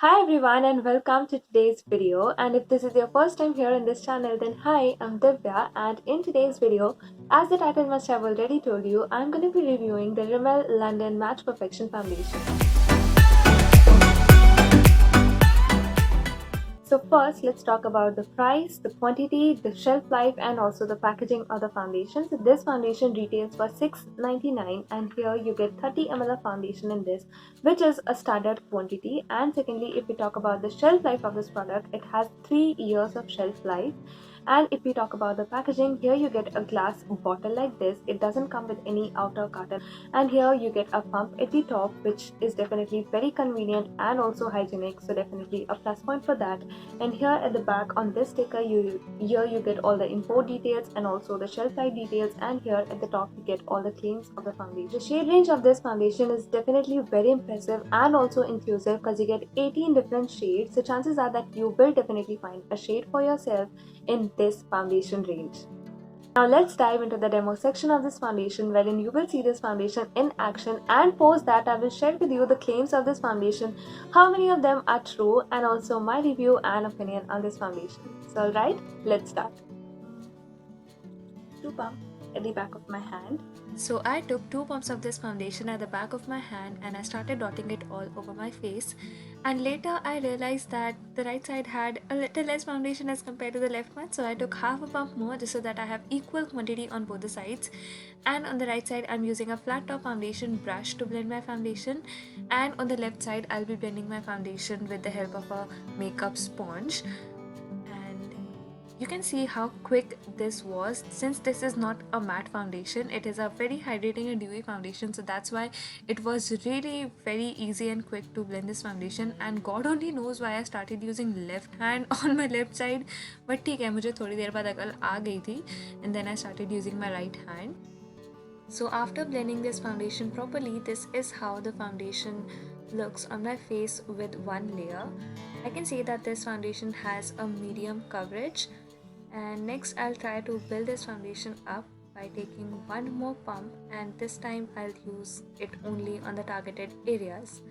Hi everyone and welcome to today's video, and if this is your first time here in this channel then hi, I'm Divya, and in today's video, as the title must have already told you, I'm going to be reviewing the Rimmel London Match Perfection Foundation. So first, let's talk about the price, the quantity, the shelf life, and also the packaging of the foundation. So this foundation retails for $6.99, and here you get 30 ml of foundation in this, which is a standard quantity. And secondly, if we talk about the shelf life of this product, it has 3 years of shelf life. And if we talk about the packaging, here you get a glass bottle like this. It doesn't come with any outer carton, and here you get a pump at the top, which is definitely very convenient and also hygienic, so definitely a plus point for that. And here at the back on this sticker, you get all the import details and also the shelf life details, and here at the top you get all the claims of the foundation. The shade range of this foundation is definitely very impressive and also inclusive because you get 18 different shades, so chances are that you will definitely find a shade for yourself in this foundation range. Now let's dive into the demo section of this foundation, wherein you will see this foundation in action, and post that I will share with you the claims of this foundation, how many of them are true, and also my review and opinion on this foundation. So alright, let's start. Two pump at the back of my hand. So I took 2 pumps of this foundation at the back of my hand and I started dotting it all over my face. And later I realized that the right side had a little less foundation as compared to the left one. So I took half a pump more just so that I have equal quantity on both the sides. And on the right side I'm using a flat top foundation brush to blend my foundation. And on the left side I'll be blending my foundation with the help of a makeup sponge. You can see how quick this was. Since this is not a matte foundation, it is a very hydrating and dewy foundation, so that's why it was really very easy and quick to blend this foundation. And God only knows why I started using left hand on my left side, but ठीक है, मुझे थोड़ी देर बाद अकल आ गई थी, and then I started using my right hand. So after blending this foundation properly, this is how the foundation looks on my face with one layer. I can see that this foundation has a medium coverage, and next I'll try to build this foundation up by taking one more pump, and this time I'll use it only on the targeted areas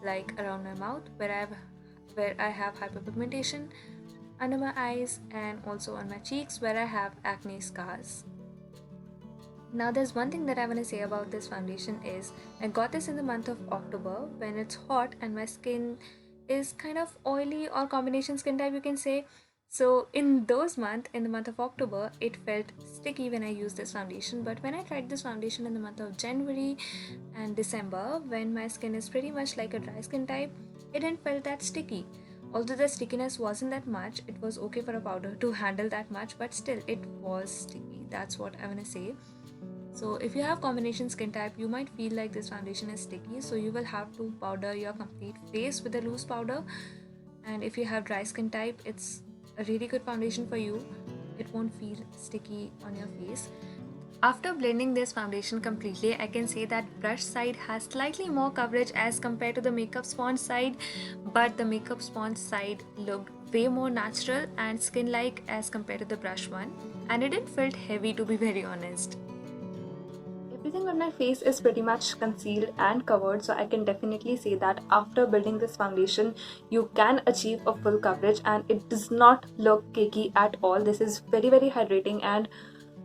like around my mouth where I have hyperpigmentation, under my eyes, and also on my cheeks where I have acne scars. Now there's one thing that I want to say about this foundation is I got this in the month of October when it's hot and my skin is kind of oily or combination skin type, you can say. So in the month of October, it felt sticky when I used this foundation. But when I tried this foundation in the month of January and December, when my skin is pretty much like a dry skin type, it didn't feel that sticky. Although the stickiness wasn't that much, it was okay for a powder to handle that much, but still it was sticky. That's what I want to say. So if you have combination skin type, you might feel like this foundation is sticky, so you will have to powder your complete face with a loose powder. And if you have dry skin type, it's a really good foundation for you. It won't feel sticky on your face. After blending this foundation completely, I can say that brush side has slightly more coverage as compared to the makeup sponge side, but the makeup sponge side looked way more natural and skin-like as compared to the brush one, and it didn't feel heavy, to be very honest. Everything on my face is pretty much concealed and covered, so I can definitely say that after building this foundation you can achieve a full coverage, and it does not look cakey at all. This is very hydrating and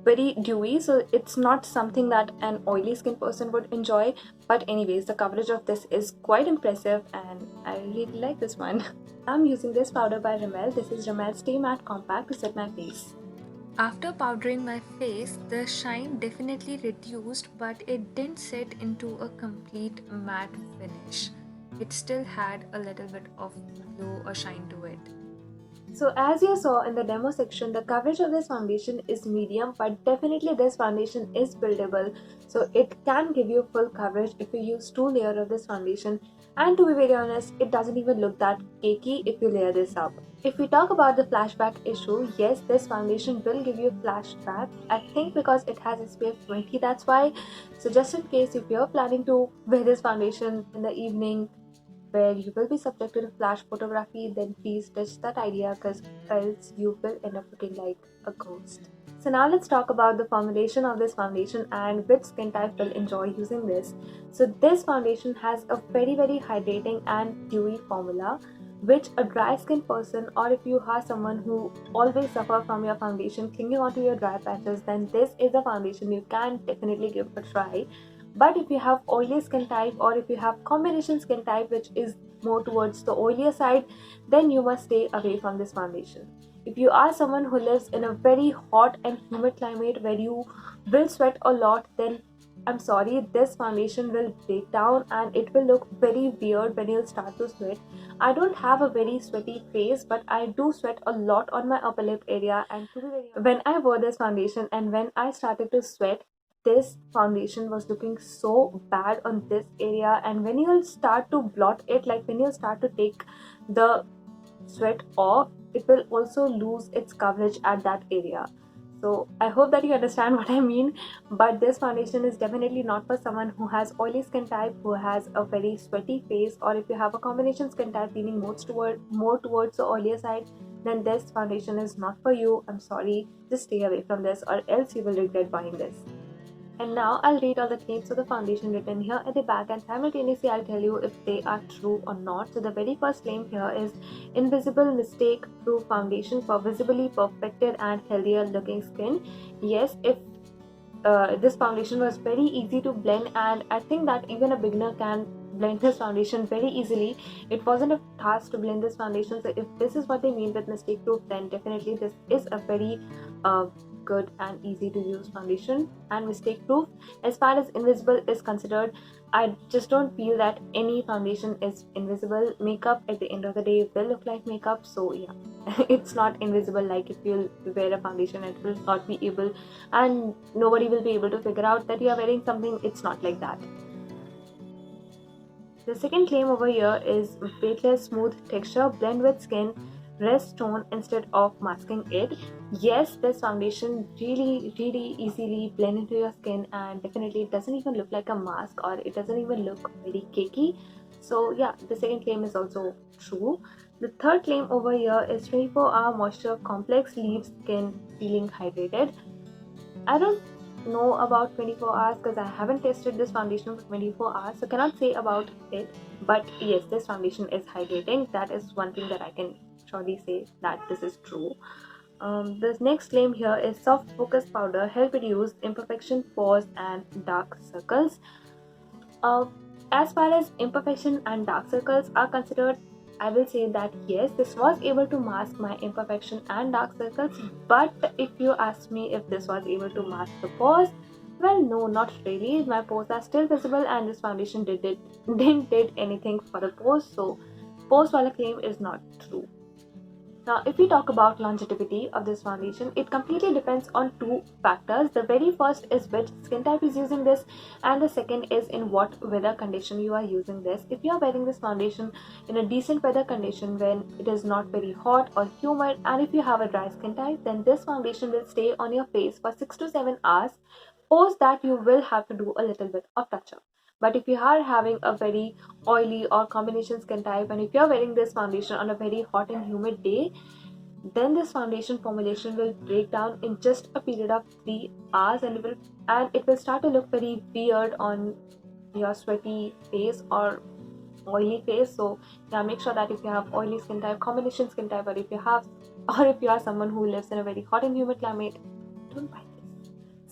very dewy, so it's not something that an oily skin person would enjoy. But anyways, the coverage of this is quite impressive and I really like this one. I'm using this powder by Rimmel. This is Rimmel Stay Matte Compact to set my face. After powdering my face, the shine definitely reduced, but it didn't set into a complete matte finish. It still had a little bit of glow or shine to it. So as you saw in the demo section, the coverage of this foundation is medium, but definitely this foundation is buildable, so it can give you full coverage if you use 2 layers of this foundation. And to be very honest, it doesn't even look that cakey if you layer this up. If we talk about the flashback issue, yes, this foundation will give you flashback. I think because it has SPF 20, that's why. So just in case if you're planning to wear this foundation in the evening where you will be subjected to flash photography, then please ditch that idea because else you will end up looking like a ghost. So now let's talk about the formulation of this foundation and which skin type will enjoy using this. So this foundation has a very hydrating and dewy formula. which a dry skin person, or if you are someone who always suffer from your foundation clinging onto your dry patches, then this is a foundation you can definitely give a try. But if you have oily skin type, or if you have combination skin type which is more towards the oilier side, then you must stay away from this foundation. If you are someone who lives in a very hot and humid climate where you will sweat a lot, then I'm sorry, this foundation will break down and it will look very weird when you start to sweat. I don't have a very sweaty face, but I do sweat a lot on my upper lip area. And to be very honest, when I wore this foundation and when I started to sweat, this foundation was looking so bad on this area. And when you'll start to blot it, like when you start to take the sweat off, it will also lose its coverage at that area. So I hope that you understand what I mean. But this foundation is definitely not for someone who has oily skin type, who has a very sweaty face, or if you have a combination skin type leaning more towards the oilier side, then this foundation is not for you. I'm sorry, just stay away from this, or else you will regret buying this. And now I'll read all the claims of the foundation written here at the back, and simultaneously I'll tell you if they are true or not. So the very first claim here is invisible mistake proof foundation for visibly perfected and healthier looking skin. Yes, if this foundation was very easy to blend, and I think that even a beginner can blend this foundation very easily. It wasn't a task to blend this foundation. So if this is what they mean with mistake proof, then definitely this is a very good and easy to use foundation. And mistake proof, as far as invisible is considered, I just don't feel that any foundation is invisible. Makeup at the end of the day will look like makeup, so yeah. It's not invisible like if you wear a foundation it will not be able, and nobody will be able to figure out that you are wearing something. It's not like that. The second claim over here is weightless smooth texture blend with skin rest tone instead of masking it. Yes, this foundation really easily blend into your skin, and definitely it doesn't even look like a mask, or it doesn't even look very cakey. So yeah, the second claim is also true. The third claim over here is 24-hour moisture complex leaves skin feeling hydrated. I don't know about 24 hours because I haven't tested this foundation for 24 hours, so cannot say about it. But yes, this foundation is hydrating. That is one thing that I can surely say that this is true. The next claim here is soft focus powder help reduce imperfection, pores, and dark circles. Uh, as far as imperfection and dark circles are considered, I will say that yes, this was able to mask my imperfection and dark circles. But if you ask me if this was able to mask the pores, well, no, not really. My pores are still visible, and this foundation didn't did anything for the pores. So, pores wala claim is not true. Now, if we talk about longevity of this foundation, it completely depends on two factors. The very first is which skin type is using this, and the second is in what weather condition you are using this. If you are wearing this foundation in a decent weather condition when it is not very hot or humid, and if you have a dry skin type, then this foundation will stay on your face for 6 to 7 hours. Post that, you will have to do a little bit of touch up. But if you are having a very oily or combination skin type, and if you're wearing this foundation on a very hot and humid day, then this foundation formulation will break down in just a period of 3 hours, and it will start to look very weird on your sweaty face or oily face. So yeah, make sure that if you have oily skin type, combination skin type, or if you are someone who lives in a very hot and humid climate, don't buy this.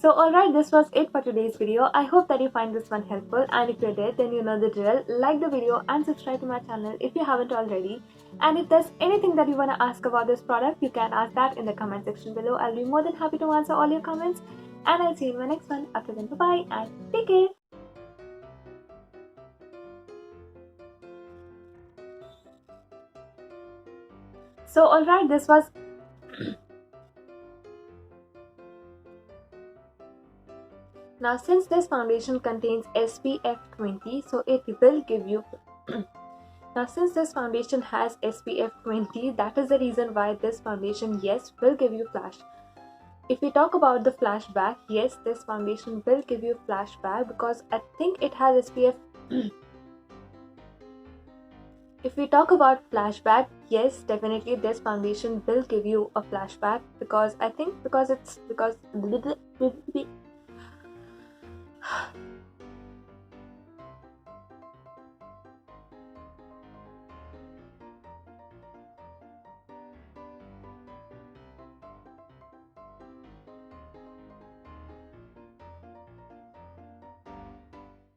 So alright, this was it for today's video. I hope that you find this one helpful, and if you did, then you know the drill. Like the video and subscribe to my channel if you haven't already. And if there's anything that you want to ask about this product, you can ask that in the comment section below. I'll be more than happy to answer all your comments, and I'll see you in my next one. After then, bye bye and take care. So alright, this was now, since this foundation contains SPF 20, so it will give you now since this foundation has SPF 20, that is the reason why this foundation, yes, will give you flash. If we talk about the flashback, yes, this foundation will give you flashback because I think it has SPF. If we talk about flashback, yes, definitely this foundation will give you a flashback because I think because